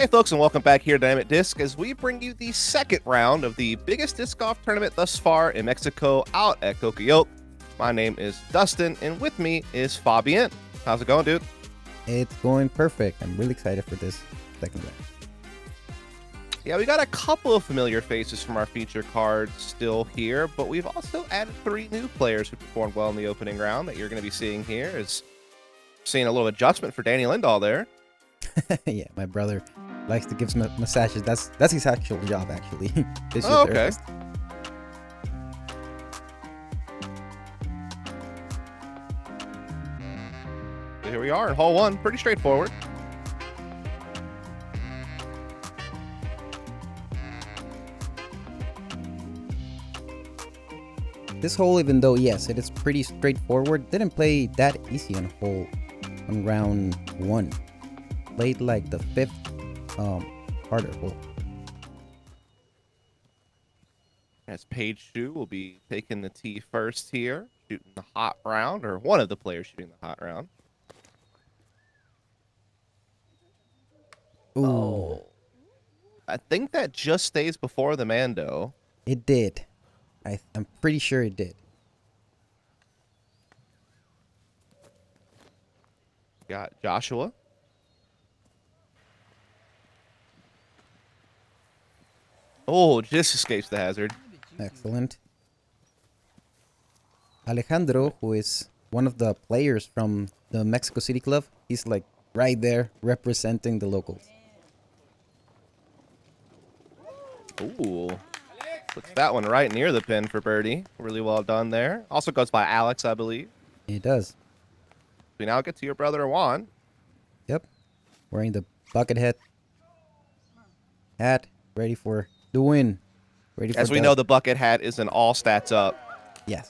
Hey folks, and welcome back here to DynamicDiscs as we bring you the second round of the biggest disc golf tournament thus far in Mexico out at Cocoyoc. My name is Dustin, and with me is Fabián. How's it going, dude? It's going perfect. I'm really excited for this second round. Yeah, we got a couple of familiar faces from our feature cards still here, but we've also added 3 new players who performed well in the opening round that you're going to be seeing here. Is seeing a little adjustment for Danny Lindahl there. Yeah, my brother likes to give massages. That's his actual job, actually. Oh, okay. So here we are in hole 1. Pretty straightforward. This hole, even though yes, it is pretty straightforward, didn't play that easy on round 1. Played like the 5th harder hole. As Paige Shue will be taking the tee first here, shooting the hot round, or one of the players shooting the hot round. Ooh. Oh. I think that just stays before the Mando. It did. I'm pretty sure it did. Got Joshua. Oh, just escapes the hazard. Excellent. Alejandro, who is one of the players from the Mexico City Club, he's like right there representing the locals. Ooh. Puts that one right near the pin for birdie. Really well done there. Also goes by Alex, I believe. He does. We now get to your brother Juan. Yep. Wearing the bucket hat, ready for the win. As we know, the bucket hat is an all stats up. Yes.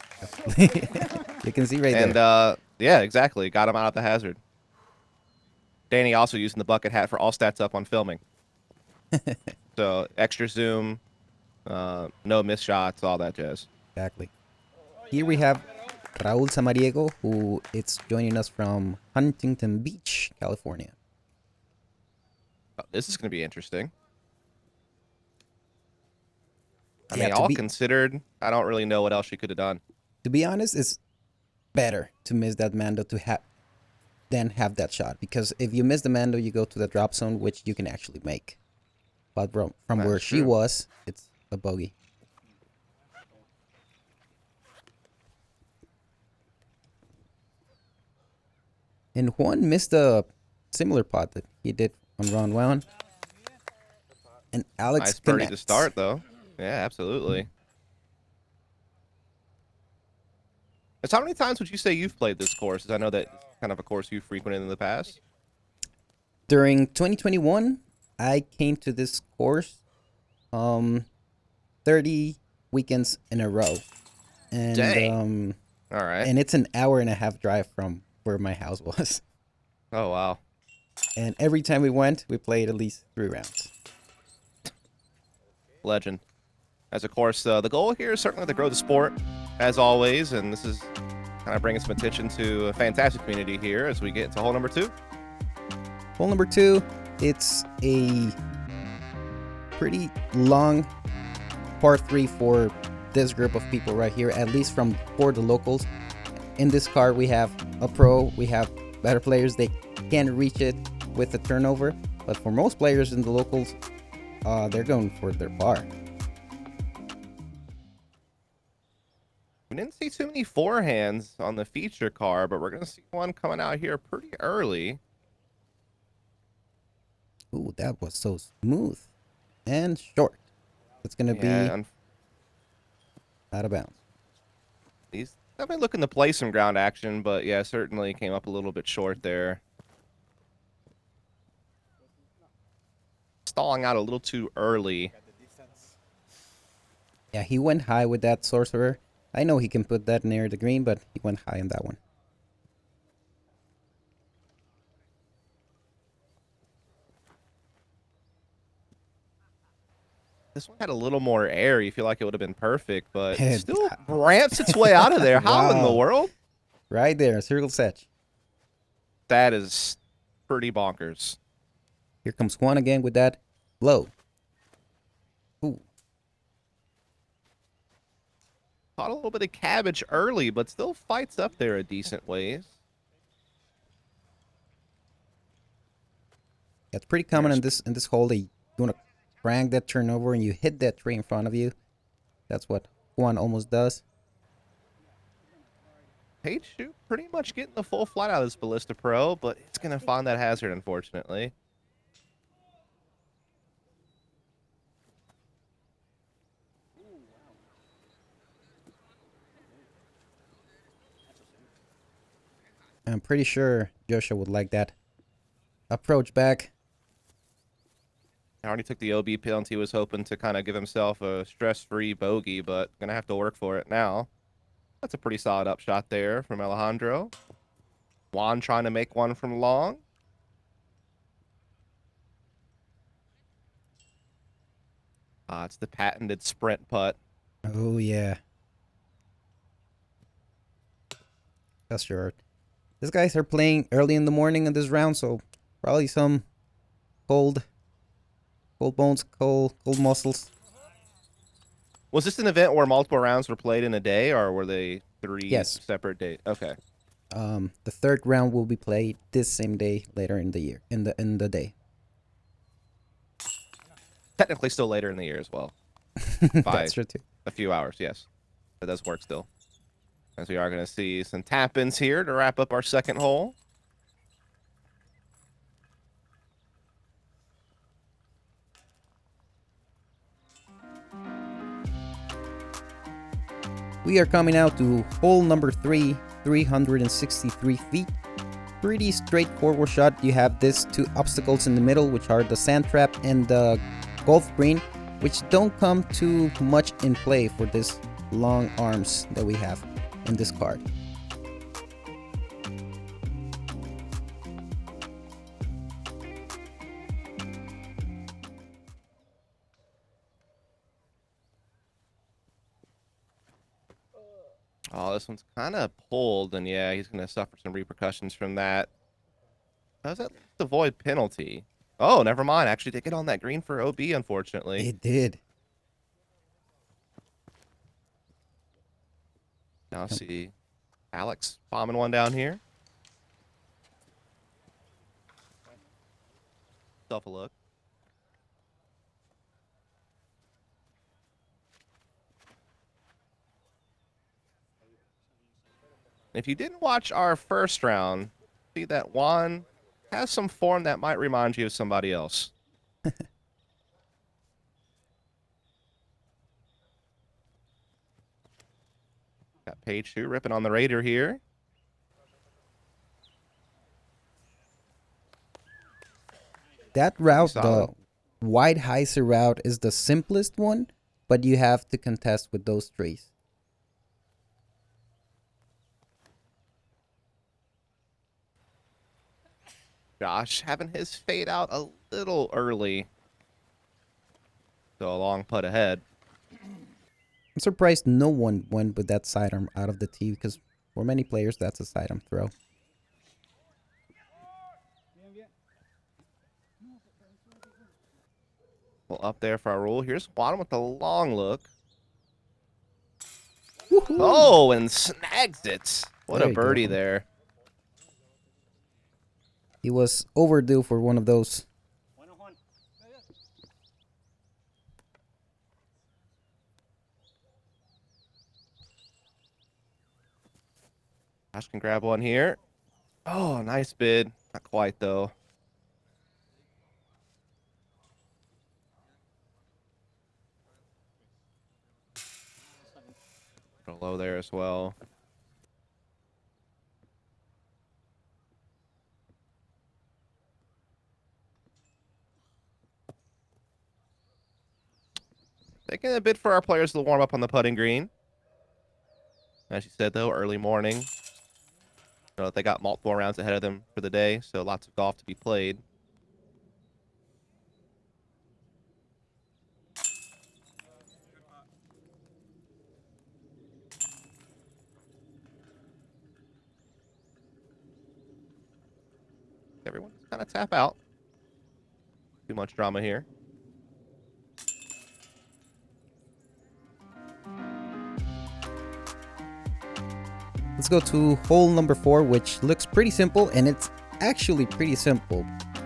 You can see right there. And, yeah, exactly. Got him out of the hazard. Danny also using the bucket hat for all stats up on filming. So, extra zoom, no missed shots, all that jazz. Exactly. Here we have Raul Samaniego, who is joining us from Huntington Beach, California. Oh, this is going to be interesting. I Yeah, mean, all considered, I don't really know what else she could have done. To be honest, it's better to miss that Mando than have that shot. Because if you miss the Mando, you go to the drop zone, which you can actually make. But from where she was, it's a bogey. And Juan missed a similar putt that he did on round 1. And Alex nice birdie to start, though. Yeah, absolutely. So how many times would you say you've played this course? As I know that it's kind of a course you've frequented in the past. During 2021, I came to this course 30 weekends in a row. And dang. All right. And it's an hour and a half drive from where my house was. Oh, wow. And every time we went, we played at least 3 rounds. Legend. As of course, the goal here is certainly to grow the sport, as always, and this is kind of bringing some attention to a fantastic community here as we get into hole number 2. Hole number 2, it's a pretty long par 3 for this group of people right here, at least for the locals. In this card, we have a pro, we have better players. They can't reach it with a turnover, but for most players in the locals, they're going for their par. We didn't see too many forehands on the feature card, but we're going to see one coming out here pretty early. Ooh, that was so smooth and short. It's going to be out of bounds. He's definitely looking to play some ground action, but yeah, certainly came up a little bit short there. Stalling out a little too early. Yeah, he went high with that sorcerer. I know he can put that near the green, but he went high on that one. This one had a little more air. You feel like it would have been perfect, but it still ramps its way out of there. How in the world? Right there, circle set. That is pretty bonkers. Here comes Juan again with that blow. Ooh. Caught a little bit of cabbage early, but still fights up there a decent ways. It's pretty common in this hole that you want to crank that turnover and you hit that tree in front of you. That's what Juan almost does. Paige Shue pretty much getting the full flight out of this Ballista Pro, but it's going to find that hazard, unfortunately. I'm pretty sure Joshua would like that approach back. I already took the OB penalty, was hoping to kind of give himself a stress-free bogey, but going to have to work for it now. That's a pretty solid upshot there from Alejandro. Juan trying to make one from long. It's the patented sprint putt. Oh, yeah. That's sure. These guys are playing early in the morning in this round, so probably some cold bones, cold muscles. Was this an event where multiple rounds were played in a day, or were they three separate days? Okay. The third round will be played this same day later in the year, in the day. Technically still later in the year as well. That's true too. A few hours, yes. That does work still. As we are going to see some tap-ins here to wrap up our second hole. We are coming out to hole number 3, 363 feet. Pretty straightforward shot. You have these two obstacles in the middle, which are the sand trap and the golf green, which don't come too much in play for this long arms that we have in this card. Oh, this one's kind of pulled, and yeah, he's going to suffer some repercussions from that. Does it avoid penalty? Oh, never mind. Actually, did get on that green for OB, unfortunately. It did. Now see Alex bombing one down here. Self a look. If you didn't watch our first round, see that Juan has some form that might remind you of somebody else. Got Paige Shue ripping on the Raider here. That route, the wide hyzer route, is the simplest one, but you have to contest with those trees. Josh having his fade out a little early. So a long putt ahead. I'm surprised no one went with that sidearm out of the tee, because for many players, that's a sidearm throw. Well, up there for Raul. Here's Juan with the long look. Oh, and snags it. What a birdie there. He was overdue for one of those. Josh can grab one here. Oh, nice bid. Not quite, though. Go low there as well. Taking a bit for our players to warm up on the putting green. As you said, though, early morning. You know, they got multiple rounds ahead of them for the day, so lots of golf to be played. Everyone's kind of tap out. Too much drama here. Let's go to hole number 4, which looks pretty simple, and it's actually pretty simple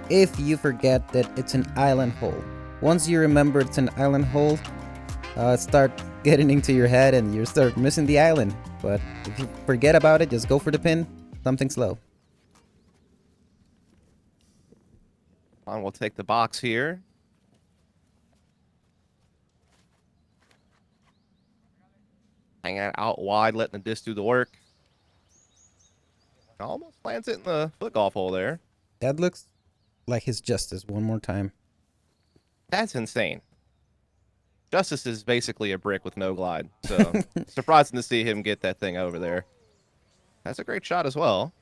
if you forget that it's an island hole. Once you remember it's an island hole, start getting into your head and you start missing the island. But if you forget about it, just go for the pin, something slow. Juan will take the box here. Hanging it out wide, letting the disc do the work. Almost lands it in the foot golf hole there. That looks like his justice one more time. That's insane. Justice is basically a brick with no glide. So surprising to see him get that thing over there. That's a great shot as well.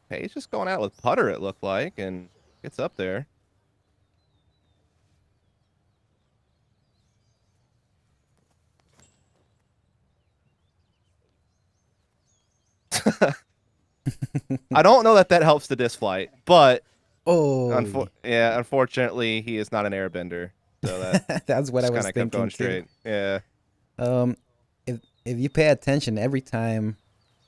Hey, he's just going out with putter, it looked like, and gets up there. I don't know that helps the disc flight, but unfortunately, he is not an airbender, so that that's what I was kind of thinking kept going too. straight. Yeah. If you pay attention, every time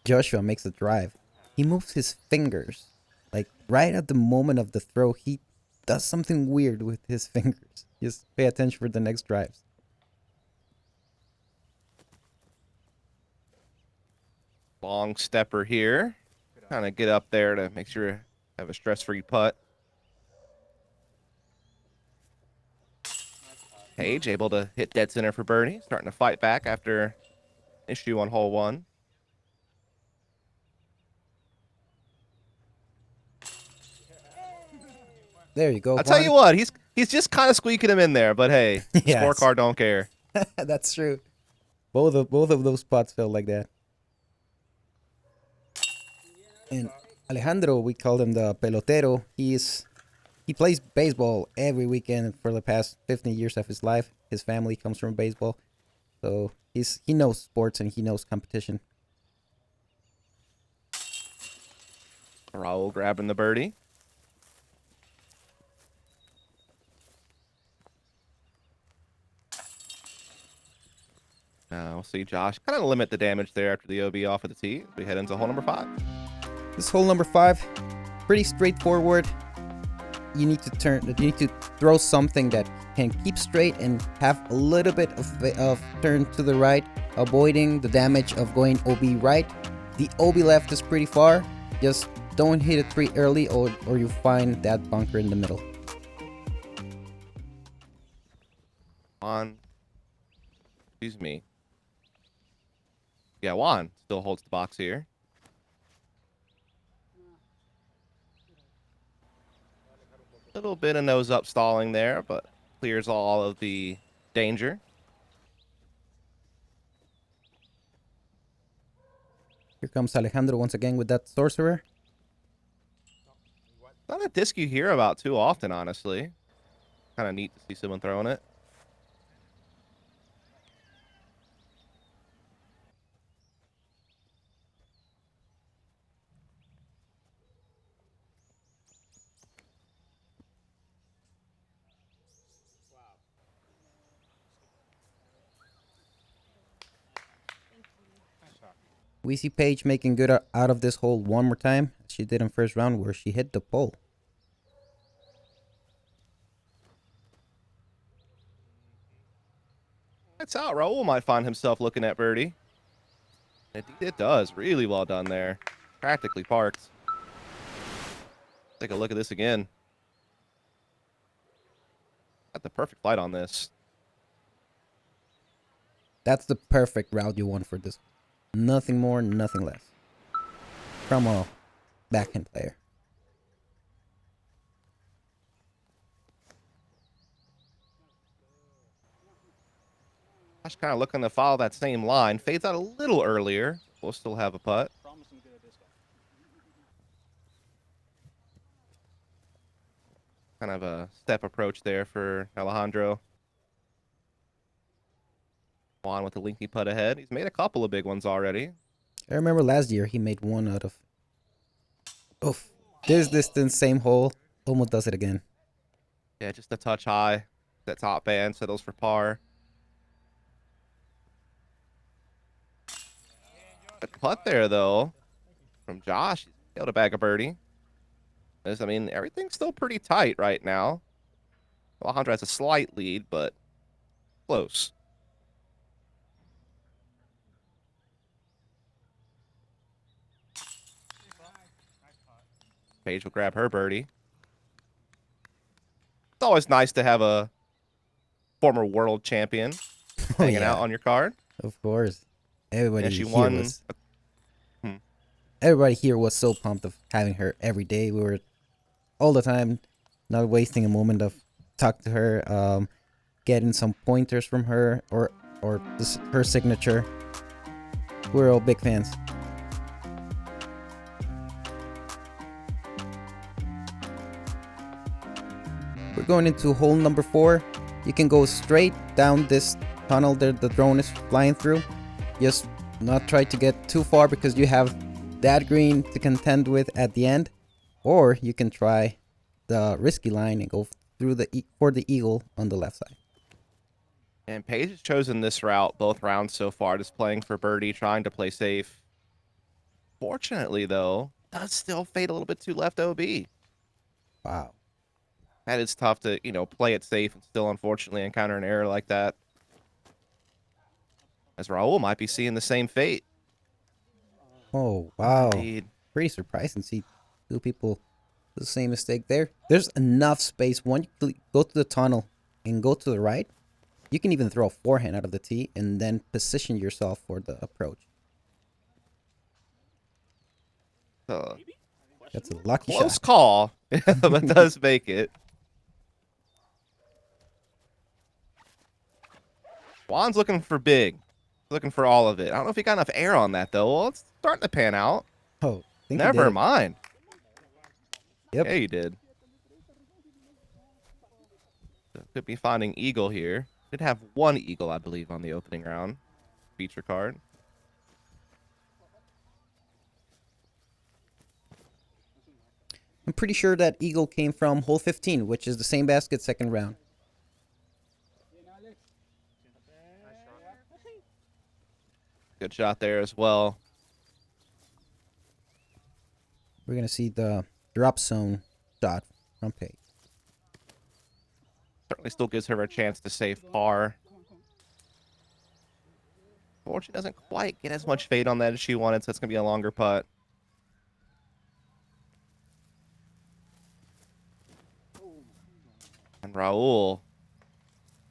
Joshua makes a drive, he moves his fingers. Like right at the moment of the throw, he does something weird with his fingers. Just pay attention for the next drives. Long stepper here. Kind of get up there to make sure you have a stress-free putt. Paige able to hit dead center for birdie. Starting to fight back after issue on hole 1. There you go. I'll tell you what, he's just kind of squeaking him in there, but hey, the scorecard don't care. That's true. Both of those spots felt like that. And Alejandro, we call him the pelotero. He plays baseball every weekend for the past 15 years of his life. His family comes from baseball, so he knows sports and he knows competition. Raul grabbing the birdie. We'll see Josh kind of limit the damage there after the OB off of the tee. We head into hole number 5. This hole number 5, pretty straightforward. You need to throw something that can keep straight and have a little bit of turn to the right, avoiding the damage of going OB right. The OB left is pretty far. Just don't hit it too early or you find that bunker in the middle. Juan. Excuse me. Yeah, Juan still holds the box here. Little bit of nose up stalling there, but clears all of the danger. Here comes Alejandro once again with that sorcerer. Not a disc you hear about too often, honestly. Kind of neat to see someone throwing it. We see Paige making good out of this hole one more time. She did in first round where she hit the pole. That's out. Raul might find himself looking at birdie. It does. Really well done there. Practically parked. Take a look at this again. Got the perfect light on this. That's the perfect route you want for this. Nothing more, nothing less. From a backhand player. Josh kind of looking to follow that same line. Fades out a little earlier. We'll still have a putt. Kind of a step approach there for Alejandro. Juan with the linky putt ahead. He's made a couple of big ones already. I remember last year he made one out of... Oof. This distance, same hole. Almost does it again. Yeah, just a touch high. That top band settles for par. A putt there, though, from Josh. He's able to bag a birdie. I mean, everything's still pretty tight right now. Alejandro has a slight lead, but close. Paige will grab her birdie. It's always nice to have a former world champion hanging out on your card. Of course. Everybody she here won. was... Everybody here was so pumped of having her every day. We were all the time not wasting a moment of talk to her, getting some pointers from her or her signature. We're all big fans. We're going into hole number 4. You can go straight down this tunnel that the drone is flying through. Just not try to get too far because you have that green to contend with at the end, or you can try the risky line and go through for the eagle on the left side. And Paige has chosen this route both rounds so far, just playing for birdie, trying to play safe. Fortunately, though, does still fade a little bit too left OB. Wow. That is tough to, play it safe and still unfortunately encounter an error like that. As Raul might be seeing the same fate. Oh, wow. Indeed. Pretty surprising to see two people do the same mistake there. There's enough space. Once you go to the tunnel and go to the right, you can even throw a forehand out of the tee and then position yourself for the approach. That's a lucky shot. Close call, but does make it. Juan's looking for big. Looking for all of it. I don't know if he got enough air on that, though. Well, it's starting to pan out. Oh, never mind. Yep. Yeah, you did. So could be finding eagle here. Did have one eagle, I believe, on the opening round feature card. I'm pretty sure that eagle came from hole 15, which is the same basket second round. Good shot there as well. We're going to see the drop zone shot from Paige. Certainly still gives her a chance to save par. Fortunately, doesn't quite get as much fade on that as she wanted, so it's going to be a longer putt. And Raul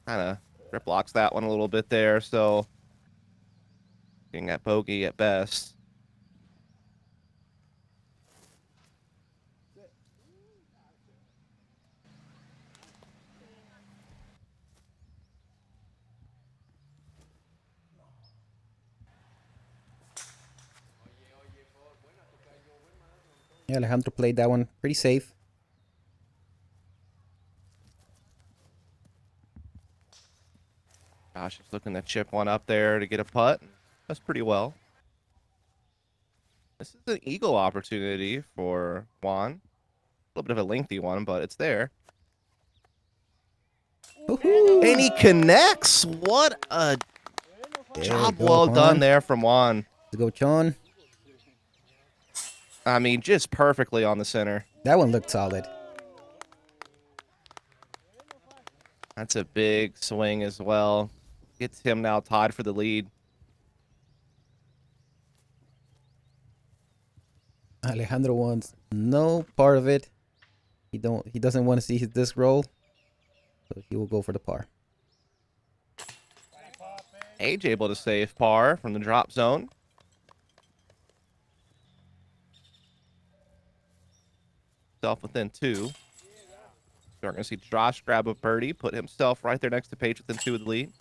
kind of grip blocks that one a little bit there, so getting that bogey at best. Yeah, Alejandro played that one pretty safe. Gosh, he's looking to chip one up there to get a putt. That's pretty well. This is an eagle opportunity for Juan. A little bit of a lengthy one, but it's there. And he connects. What a job well done there from Juan. Let's go, Sean. I mean, just perfectly on the center. That one looked solid. That's a big swing as well. Gets him now tied for the lead. Alejandro wants no part of it. He doesn't want to see his disc roll, so he will go for the par. Paige able to save par from the drop zone. Self within 2. So we're going to see Josh grab a birdie, put himself right there next to Paige within 2 of the lead.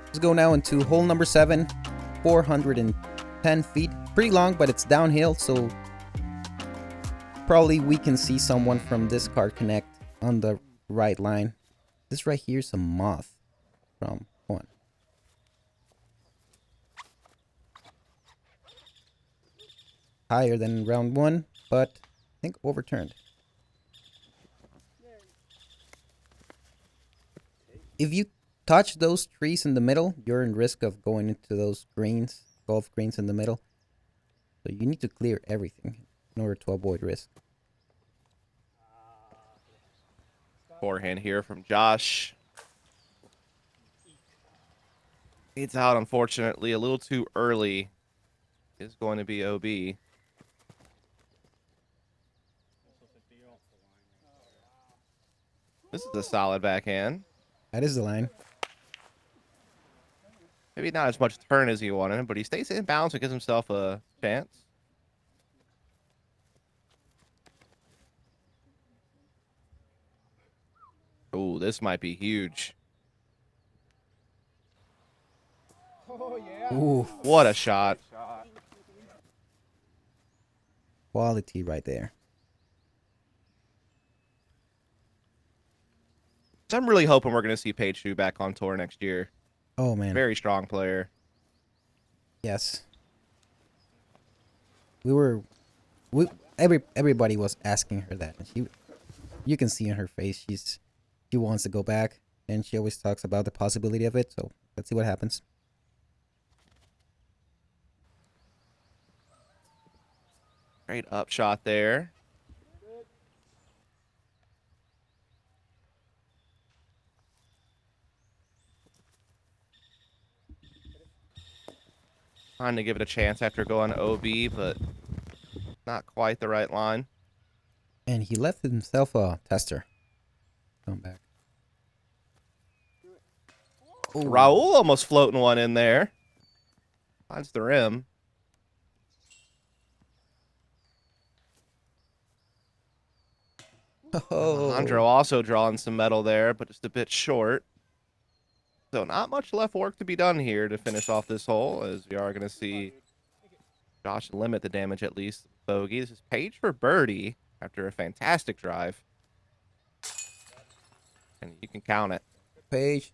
Let's go now into hole number 7, 410 feet. Pretty long, but it's downhill, so Probably we can see someone from this card connect on the right line. This right here is a moth from Juan. Higher than round 1, but I think overturned. If you touch those trees in the middle, you're in risk of going into those greens, golf greens in the middle. So you need to clear everything in order to avoid risk. Forehand here from Josh. It's out, unfortunately, a little too early. Is going to be OB. This is a solid backhand. That is the line. Maybe not as much turn as he wanted, but he stays in bounds and gives himself a chance. Oh, this might be huge. Oh, yeah. Ooh, What a shot. quality right there. So I'm really hoping we're going to see Paige Shue back on tour next year. Oh man. Very strong player. Yes. Everybody was asking her that. And you can see in her face she wants to go back, and she always talks about the possibility of it. So let's see what happens. Great up shot there. Trying to give it a chance after going OB, but not quite the right line. And he left himself a tester. Come back. Ooh. Raul almost floating one in there. Finds the rim. Oh. Alejandro also drawing some metal there, but just a bit short. So not much left work to be done here to finish off this hole, as we are going to see Josh limit the damage at least. Bogey. This is Paige for birdie after a fantastic drive. And you can count it. Paige.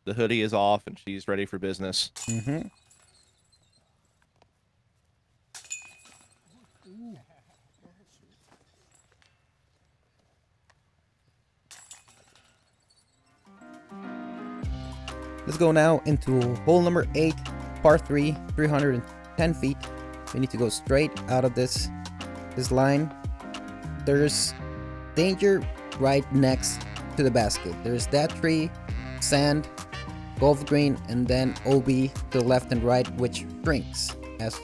The hoodie is off, and she's ready for business. Mm-hmm. Let's go now into hole number 8, par 3, 310 feet. We need to go straight out of this line. There's danger right next to the basket. There's that tree, sand, golf green, and then OB to the left and right, which shrinks as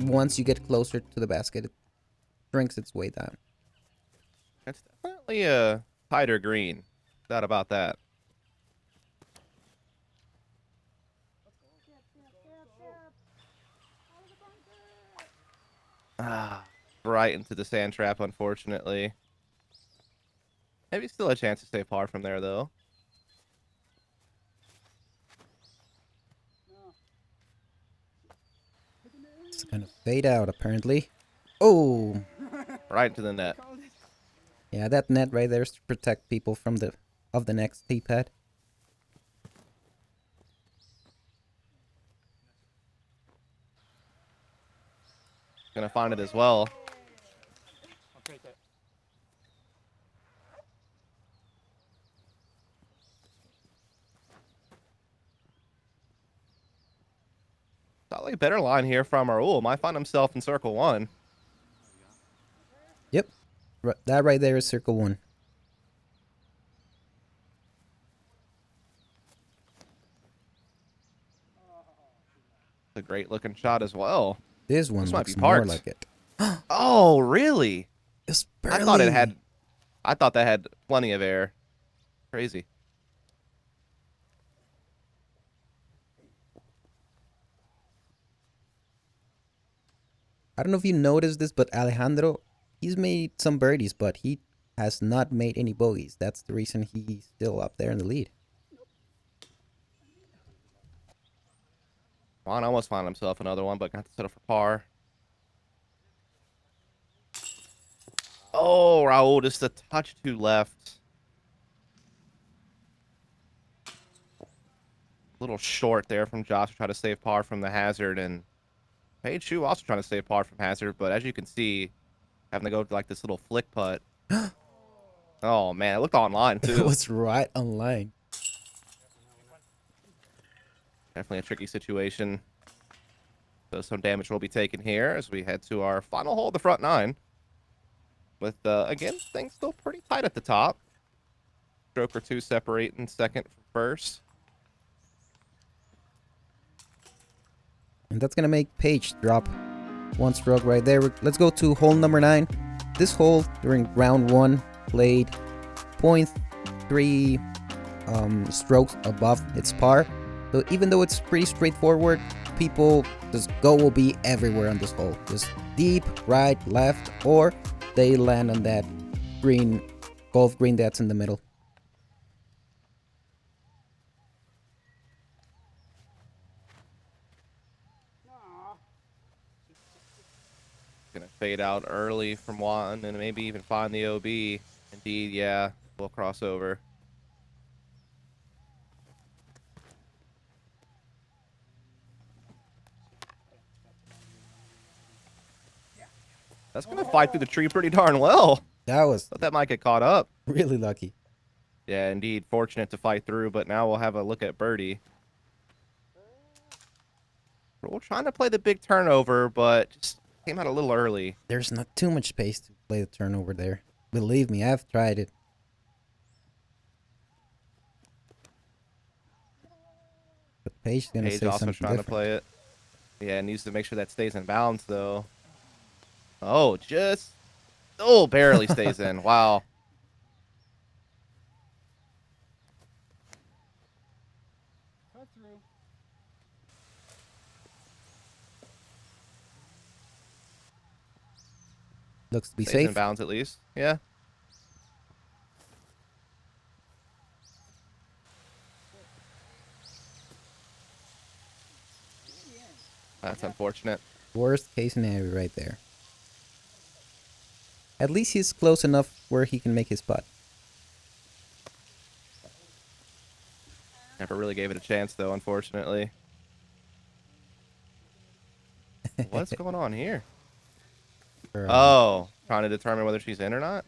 once you get closer to the basket. It shrinks its way down. It's definitely a tighter green. Not about that. Right into the sand trap, unfortunately. Maybe still a chance to stay par from there, though. It's gonna fade out, apparently. Oh! Right into the net. Yeah, that net right there is to protect people from the next tee pad. Gonna find it as well. Slightly better line here from Raul. Might find himself in circle 1. Yep. That right there is circle 1. It's a great looking shot as well. This one might looks be more parked. like it. Oh, really? It's I barely. thought that had plenty of air. Crazy. I don't know if you noticed this, but Alejandro, he's made some birdies, but he has not made any bogeys. That's the reason he's still up there in the lead. Juan almost found himself another one, but got to settle for par. Oh, Raul, just a touch too left. A little short there from Josh to try to save par from the hazard, and Paige Shue also trying to save par from hazard, but as you can see, having to go to like this little flick putt. Oh man, it looked online too. It was right online. Definitely a tricky situation. So some damage will be taken here as we head to our final hole of the front nine. With, again, things still pretty tight at the top. Stroke or two separating second from first. And that's going to make Paige drop one stroke right there. Let's go to hole number 9. This hole during round 1 played 0.3 strokes above its par. So even though it's pretty straightforward, people just will be everywhere on this hole. Just deep, right, left, or they land on that green, golf green that's in the middle. Gonna fade out early from Juan and maybe even find the OB. Indeed, yeah, we'll cross over. That's going to fly through the tree pretty darn well. That was Thought that might get caught up. really lucky. Yeah, indeed. Fortunate to fight through, but now we'll have a look at birdie. We're trying to play the big turnover, but just came out a little early. There's not too much space to play the turnover there. Believe me, I've tried it. But Paige's going to Paige say also something trying different. to play it. Yeah, needs to make sure that stays in bounds, though. Oh, just... Oh, barely stays in. Wow. Cut through. Looks to be Stays in safe. bounds at least. Yeah. That's unfortunate. Worst case scenario right there. At least he's close enough where he can make his putt. Never really gave it a chance, though, unfortunately. What's going on here? Oh, trying to determine whether she's in or not?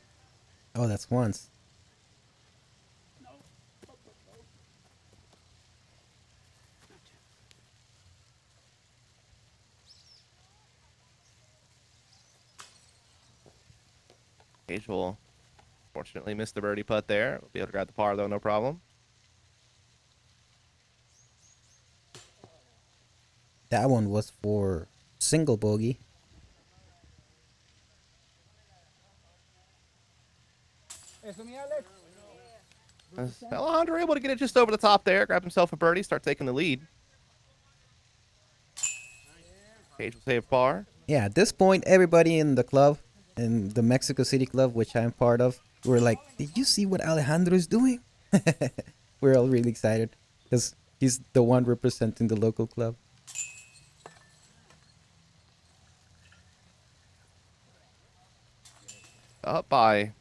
Oh, that's once. Paige will fortunately miss the birdie putt there. We'll be able to grab the par, though, no problem. That one was for single bogey. Eso, mi Alex. Alejandro able to get it just over the top there, grab himself a birdie, start taking the lead. Paige will save par. Yeah, at this point, everybody in the club, in the Mexico City club, which I'm part of, we're like, did you see what Alejandro is doing? We're all really excited because he's the one representing the local club. Up by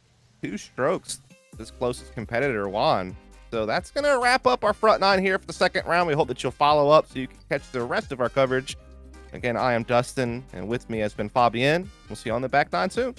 2 strokes, his closest competitor, Juan. So that's going to wrap up our front nine here for the second round. We hope that you'll follow up so you can catch the rest of our coverage. Again, I am Dustin, and with me has been Fabián. We'll see you on the back nine soon.